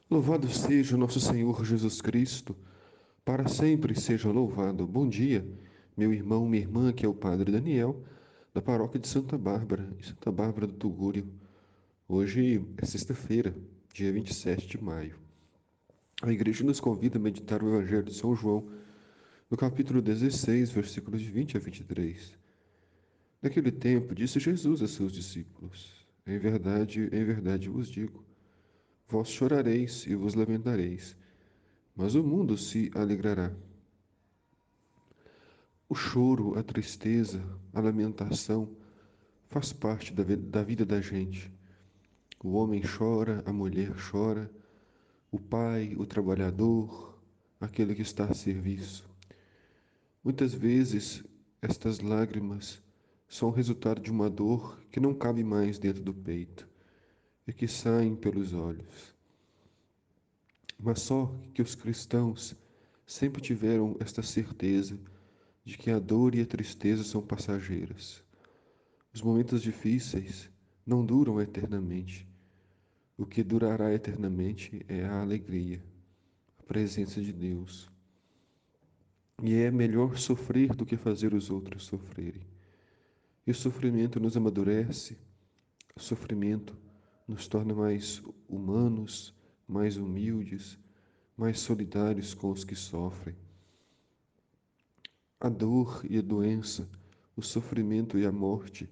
Louvado seja o nosso Senhor Jesus Cristo, para sempre seja louvado. Bom dia, meu irmão, minha irmã, que é o Padre Daniel, da paróquia de Santa Bárbara, em Santa Bárbara do Tugúrio. Hoje é sexta-feira, dia 27 de maio. A igreja nos convida a meditar o Evangelho de São João, no capítulo 16, versículos de 20 a 23. Naquele tempo, disse Jesus a seus discípulos: em verdade vos digo, vós chorareis e vos lamentareis, mas o mundo se alegrará. O choro, a tristeza, a lamentação faz parte da vida da gente. O homem chora, a mulher chora, o pai, o trabalhador, aquele que está a serviço. Muitas vezes, estas lágrimas são resultado de uma dor que não cabe mais dentro do peito e que saem pelos olhos. Mas só que os cristãos sempre tiveram esta certeza de que a dor e a tristeza são passageiras. Os momentos difíceis não duram eternamente. O que durará eternamente é a alegria, a presença de Deus. E é melhor sofrer do que fazer os outros sofrerem. E o sofrimento nos amadurece, o sofrimento nos torna mais humanos, mais humildes, mais solidários com os que sofrem. A dor e a doença, o sofrimento e a morte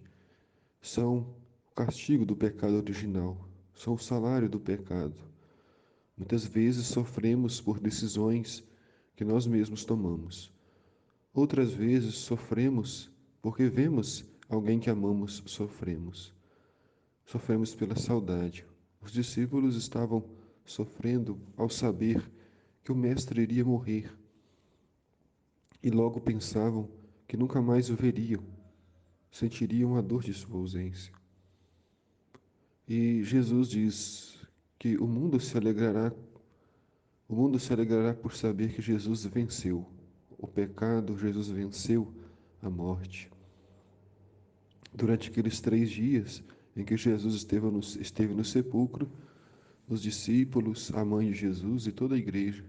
são o castigo do pecado original, são o salário do pecado. Muitas vezes sofremos por decisões que nós mesmos tomamos. Outras vezes sofremos porque vemos alguém que amamos sofremos. Sofremos pela saudade. Os discípulos estavam sofrendo ao saber que o Mestre iria morrer e logo pensavam que nunca mais o veriam, sentiriam a dor de sua ausência. E Jesus diz que o mundo se alegrará por saber que Jesus venceu o pecado, Jesus venceu a morte. Durante aqueles 3 dias em que Jesus esteve no sepulcro, os discípulos, a mãe de Jesus e toda a igreja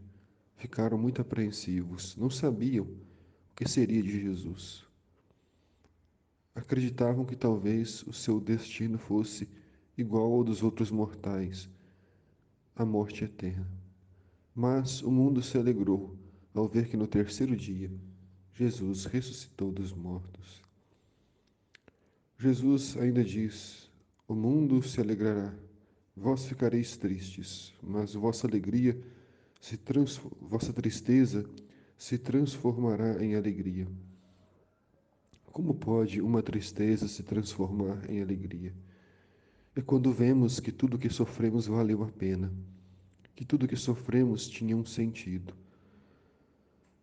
ficaram muito apreensivos, não sabiam o que seria de Jesus. Acreditavam que talvez o seu destino fosse igual ao dos outros mortais, a morte eterna. Mas o mundo se alegrou ao ver que no terceiro dia Jesus ressuscitou dos mortos. Jesus ainda diz: o mundo se alegrará, vós ficareis tristes, mas vossa tristeza se transformará em alegria. Como pode uma tristeza se transformar em alegria? É quando vemos que tudo que sofremos valeu a pena, que tudo que sofremos tinha um sentido.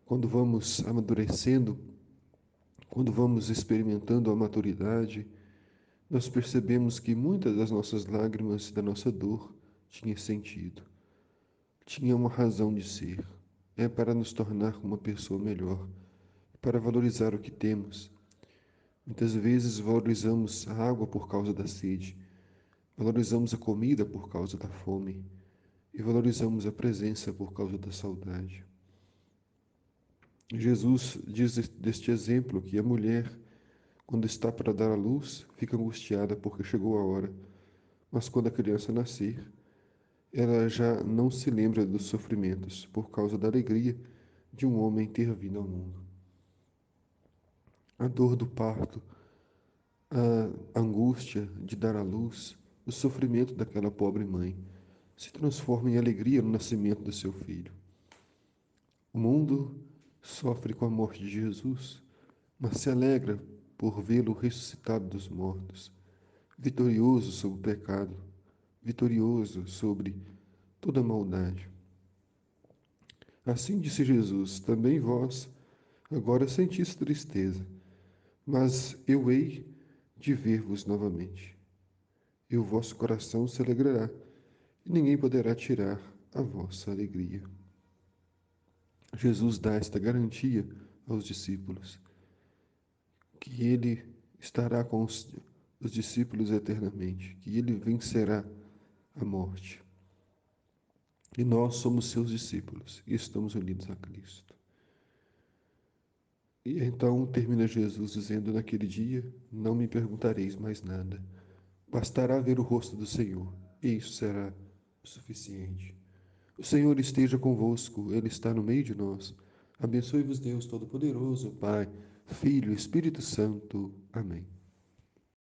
Quando vamos amadurecendo, quando vamos experimentando a maturidade, nós percebemos que muitas das nossas lágrimas, da nossa dor, tinha sentido, tinha uma razão de ser. É para nos tornar uma pessoa melhor, para valorizar o que temos. Muitas vezes valorizamos a água por causa da sede, valorizamos a comida por causa da fome e valorizamos a presença por causa da saudade. Jesus diz deste exemplo que a mulher, quando está para dar à luz, fica angustiada porque chegou a hora, mas quando a criança nascer, ela já não se lembra dos sofrimentos por causa da alegria de um homem ter vindo ao mundo. A dor do parto, a angústia de dar à luz, o sofrimento daquela pobre mãe se transforma em alegria no nascimento do seu filho. O mundo sofre com a morte de Jesus, mas se alegra por vê-lo ressuscitado dos mortos, vitorioso sobre o pecado, vitorioso sobre toda a maldade. Assim disse Jesus: também vós agora sentis tristeza, mas eu hei de ver-vos novamente, e o vosso coração se alegrará, e ninguém poderá tirar a vossa alegria. Jesus dá esta garantia aos discípulos, que ele estará com os discípulos eternamente, que ele vencerá a morte. E nós somos seus discípulos e estamos unidos a Cristo. E então termina Jesus dizendo: naquele dia não me perguntareis mais nada. Bastará ver o rosto do Senhor, e isso será suficiente. O Senhor esteja convosco, Ele está no meio de nós. Abençoe-vos, Deus Todo-Poderoso, Pai, Filho, Espírito Santo. Amém.